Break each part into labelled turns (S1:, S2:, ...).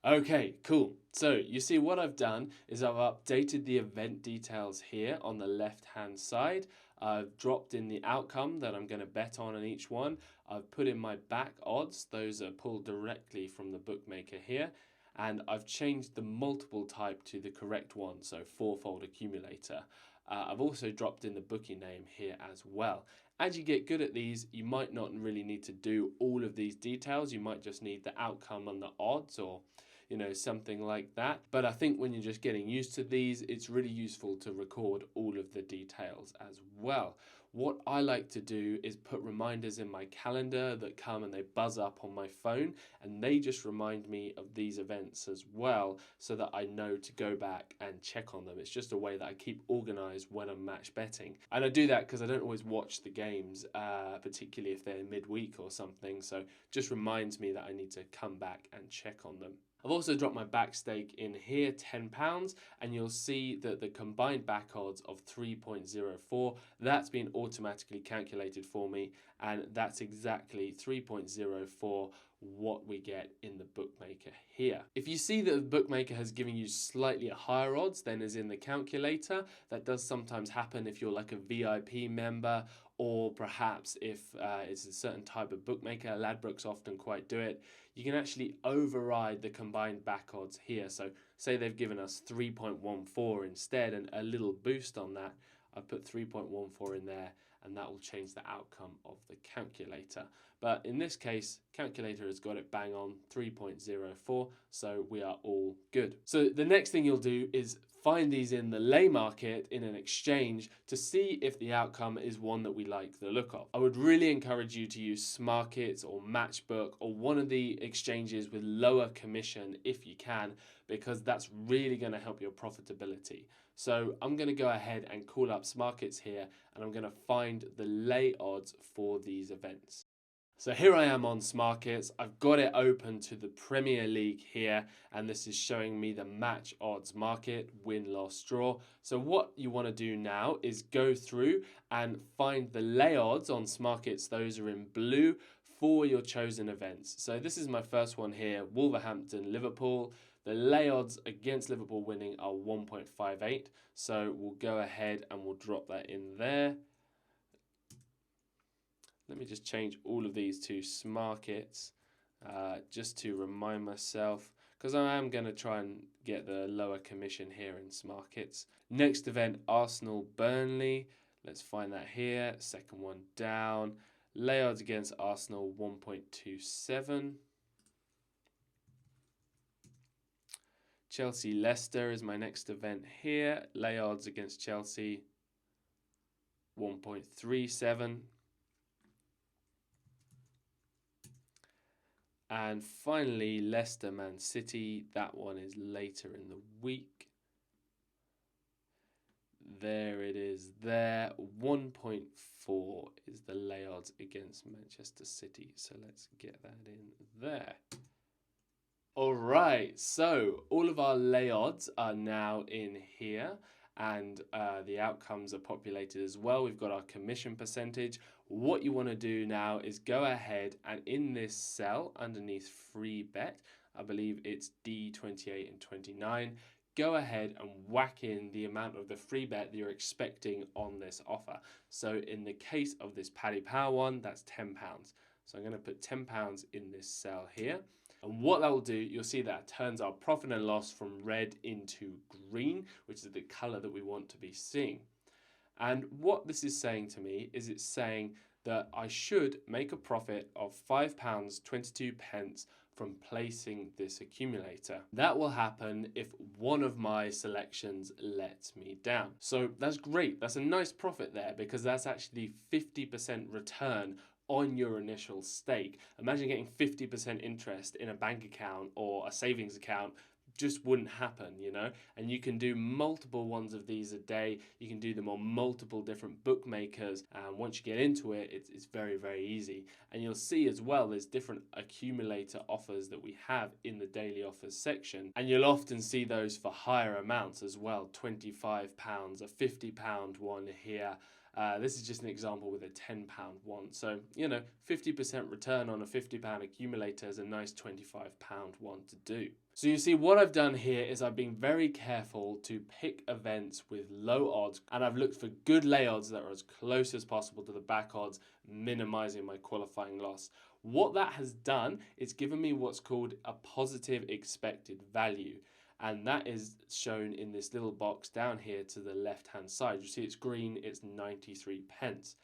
S1: Okay, cool. So you see what I've done is I've updated the event details here on the left hand side. I've dropped in the outcome that I'm going to bet on each one. I've put in my back odds. Those are pulled directly from the bookmaker here. And I've changed the multiple type to the correct one, so fourfold accumulator. I've also dropped in the bookie name here as well. As you get good at these, you might not really need to do all of these details. You might just need the outcome and the odds, or something like that. But I think when you're just getting used to these, it's really useful to record all of the details as well. What I like to do is put reminders in my calendar that come and they buzz up on my phone, and they just remind me of these events as well, so that I know to go back and check on them. It's just a way that I keep organized when I'm match betting. And I do that because I don't always watch the games, particularly if they're midweek or something. So just reminds me that I need to come back and check on them. I've also dropped my back stake in here, £10, and you'll see that the combined back odds of 3.04, that's been automatically calculated for me, and that's exactly 3.04 what we get in the bookmaker here. If you see that the bookmaker has given you slightly higher odds than is in the calculator, that does sometimes happen if you're like a VIP member, or perhaps if it's a certain type of bookmaker. Ladbrokes often quite do it. You can actually override the combined back odds here. So say they've given us 3.14 instead, and a little boost on that, I put 3.14 in there, and that will change the outcome of the calculator. But in this case, calculator has got it bang on, 3.04, so we are all good. So the next thing you'll do is find these in the lay market in an exchange to see if the outcome is one that we like the look of. I would really encourage you to use Smarkets or Matchbook or one of the exchanges with lower commission if you can, because that's really going to help your profitability. So I'm going to go ahead and call up Smarkets here, and I'm going to find the lay odds for these events. So here I am on Smarkets. I've got it open to the Premier League here, and this is showing me the match odds market, win, loss, draw. So what you want to do now is go through and find the lay odds on Smarkets. Those are in blue for your chosen events. So this is my first one here, Wolverhampton, Liverpool. The lay odds against Liverpool winning are 1.58. So we'll go ahead and we'll drop that in there. Let me just change all of these to Smarkets just to remind myself, because I am going to try and get the lower commission here in Smarkets. Next event, Arsenal Burnley. Let's find that here. Second one down. Lay odds against Arsenal 1.27. Chelsea Leicester is my next event here. Lay odds against Chelsea 1.37. And finally, Leicester Man City. That one is later in the week. There it is there. 1.4 is the lay odds against Manchester City. So let's get that in there. All right, so all of our lay odds are now in here, and the outcomes are populated as well. We've got our commission percentage. What you want to do now is go ahead and in this cell underneath free bet, I believe it's D28 and 29, go ahead and whack in the amount of the free bet that you're expecting on this offer. So in the case of this Paddy Power one, that's £10. So I'm going to put £10 in this cell here. And what that will do, you'll see that turns our profit and loss from red into green, which is the color that we want to be seeing. And what this is saying to me is it's saying that I should make a profit of £5.22 from placing this accumulator. That will happen if one of my selections lets me down. So that's great. That's a nice profit there, because that's actually 50% return on your initial stake. Imagine getting 50% interest in a bank account or a savings account. Just wouldn't happen, and you can do multiple ones of these a day. You can do them on multiple different bookmakers, and once you get into it, it's very, very easy. And you'll see as well there's different accumulator offers that we have in the daily offers section, and you'll often see those for higher amounts as well. £25, a £50 one here, This is just an example with a £10 one. So, 50% return on a £50 accumulator is a nice £25 one to do. So you see, what I've done here is I've been very careful to pick events with low odds, and I've looked for good lay odds that are as close as possible to the back odds, minimizing my qualifying loss. What that has done is given me what's called a positive expected value. And that is shown in this little box down here to the left hand side. You see it's green, it's 93 pence.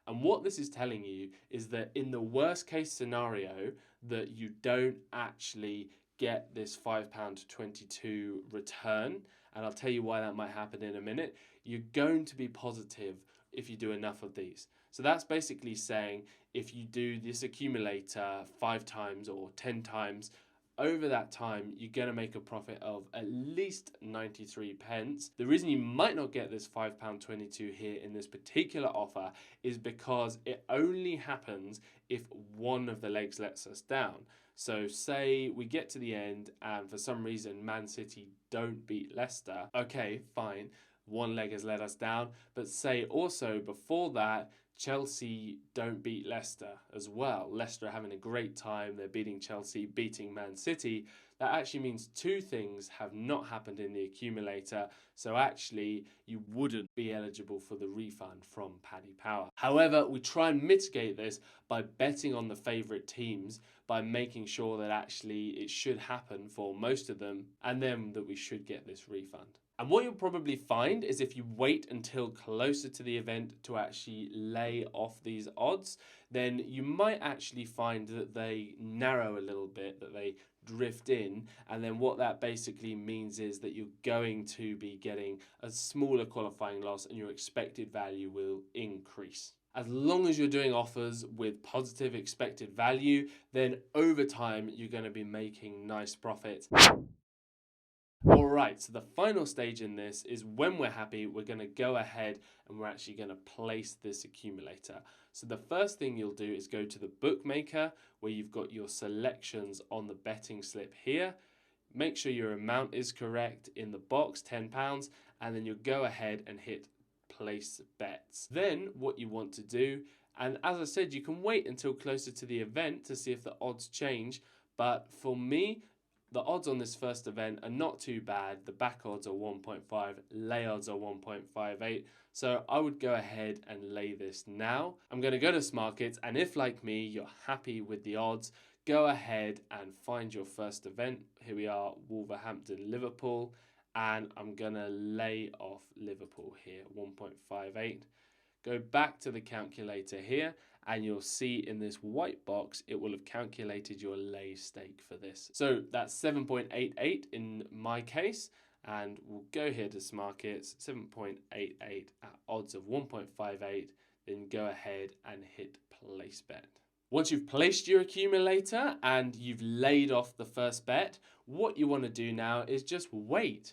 S1: And what this is telling you is that in the worst case scenario that you don't actually get this £5.22 return, and I'll tell you why that might happen in a minute, you're going to be positive if you do enough of these. So that's basically saying if you do this accumulator 5 times or 10 times, over that time, you're going to make a profit of at least 93 pence. The reason you might not get this £5.22 here in this particular offer is because it only happens if one of the legs lets us down. So say we get to the end and for some reason Man City don't beat Leicester. Okay, fine. One leg has let us down. But say also before that, Chelsea don't beat Leicester as well. Leicester are having a great time. They're beating Chelsea, beating Man City. That actually means two things have not happened in the accumulator. So actually, you wouldn't be eligible for the refund from Paddy Power. However, we try and mitigate this by betting on the favourite teams, by making sure that actually it should happen for most of them, and then that we should get this refund. And what you'll probably find is if you wait until closer to the event to actually lay off these odds, then you might actually find that they narrow a little bit, that they drift in, and then what that basically means is that you're going to be getting a smaller qualifying loss and your expected value will increase. As long as you're doing offers with positive expected value, then over time you're going to be making nice profits. Alright, so the final stage in this is when we're happy, we're going to go ahead and we're actually going to place this accumulator. So the first thing you'll do is go to the bookmaker where you've got your selections on the betting slip here. Make sure your amount is correct in the box, £10, and then you'll go ahead and hit place bets. Then what you want to do, and as I said, you can wait until closer to the event to see if the odds change, but for me, the odds on this first event are not too bad. The back odds are 1.5, lay odds are 1.58. So I would go ahead and lay this now. I'm going to go to Smarkets, and if like me, you're happy with the odds, go ahead and find your first event. Here we are, Wolverhampton, Liverpool, and I'm going to lay off Liverpool here, 1.58. Go back to the calculator here and you'll see in this white box, it will have calculated your lay stake for this. So that's 7.88 in my case. And we'll go here to Smarkets, 7.88 at odds of 1.58. Then go ahead and hit place bet. Once you've placed your accumulator and you've laid off the first bet, what you want to do now is just wait,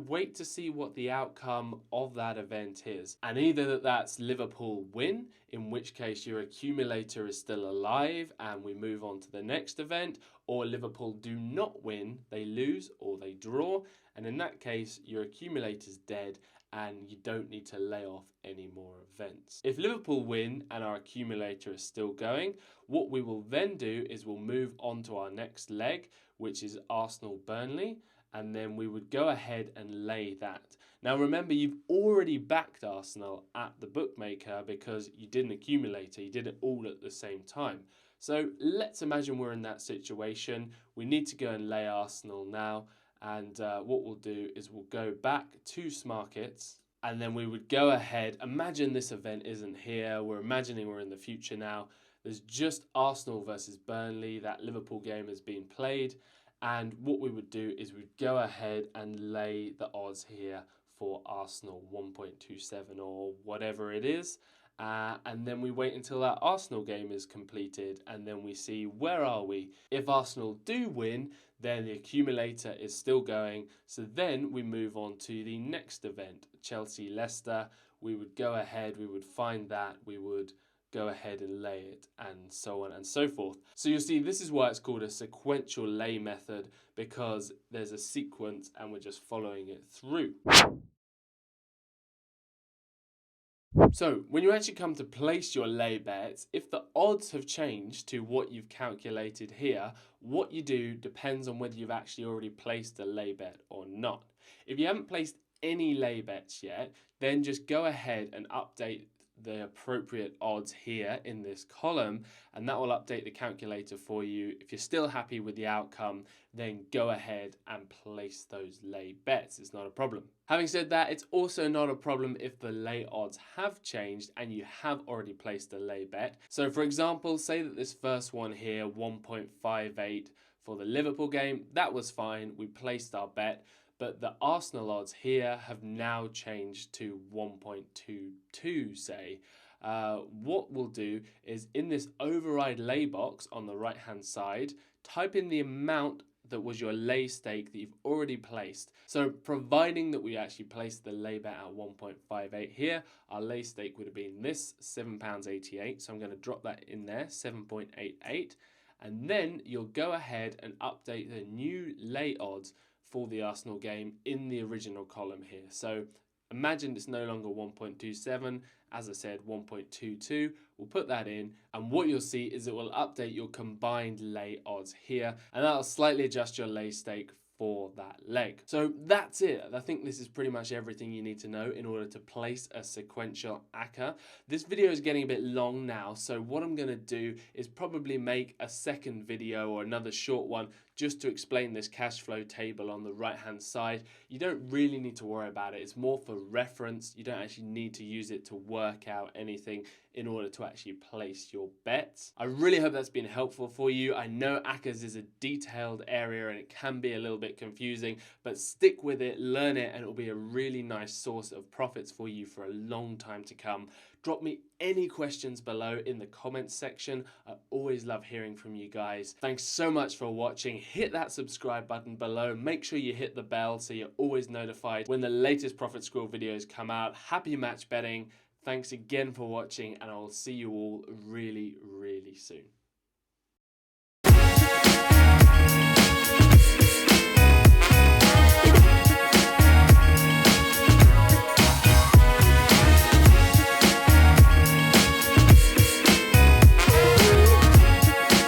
S1: wait to see what the outcome of that event is. And either that's Liverpool win, in which case your accumulator is still alive and we move on to the next event, or Liverpool do not win, they lose or they draw, and in that case your accumulator's dead and you don't need to lay off any more events. If Liverpool win and our accumulator is still going, what we will then do is we'll move on to our next leg, which is Arsenal-Burnley, and then we would go ahead and lay that. Now remember, you've already backed Arsenal at the bookmaker because you did an accumulator, you did it all at the same time. So let's imagine we're in that situation. We need to go and lay Arsenal now. And what we'll do is we'll go back to Smarkets and then we would go ahead. Imagine this event isn't here. We're imagining we're in the future now. There's just Arsenal versus Burnley. That Liverpool game has been played. And what we would do is we'd go ahead and lay the odds here for Arsenal 1.27 or whatever it is. And then we wait until that Arsenal game is completed and then we see where are we. If Arsenal do win, then the accumulator is still going. So then we move on to the next event, Chelsea-Leicester. We would go ahead, we would find that, we would go ahead and lay it, and so on and so forth. So you'll see this is why it's called a sequential lay method, because there's a sequence and we're just following it through. So when you actually come to place your lay bets, if the odds have changed to what you've calculated here, what you do depends on whether you've actually already placed a lay bet or not. If you haven't placed any lay bets yet, then just go ahead and update the appropriate odds here in this column, and that will update the calculator for you. If you're still happy with the outcome, then go ahead and place those lay bets. It's not a problem. Having said that, it's also not a problem if the lay odds have changed and you have already placed a lay bet. So for example, say that this first one here, 1.58 for the Liverpool game, that was fine. We placed our bet. But the Arsenal odds here have now changed to 1.22, say. What we'll do is in this override lay box on the right hand side, type in the amount that was your lay stake that you've already placed. So providing that we actually placed the lay bet at 1.58 here, our lay stake would have been this, £7.88. So I'm going to drop that in there, 7.88. And then you'll go ahead and update the new lay odds for the Arsenal game in the original column here. So imagine it's no longer 1.27, as I said, 1.22. We'll put that in, and what you'll see is it will update your combined lay odds here, and that'll slightly adjust your lay stake for that leg. So that's it. I think this is pretty much everything you need to know in order to place a sequential ACCA. This video is getting a bit long now, so what I'm going to do is probably make a second video or another short one just to explain this cash flow table on the right hand side. You don't really need to worry about it. It's more for reference. You don't actually need to use it to work out anything in order to actually place your bets. I really hope that's been helpful for you. I know ACCAs is a detailed area and it can be a little bit confusing, but stick with it, learn it, and it'll be a really nice source of profits for you for a long time to come. Drop me any questions below in the comments section. I always love hearing from you guys. Thanks so much for watching. Hit that subscribe button below. Make sure you hit the bell so you're always notified when the latest Profit Squirrel videos come out. Happy match betting. Thanks again for watching, and I will see you all really, really soon.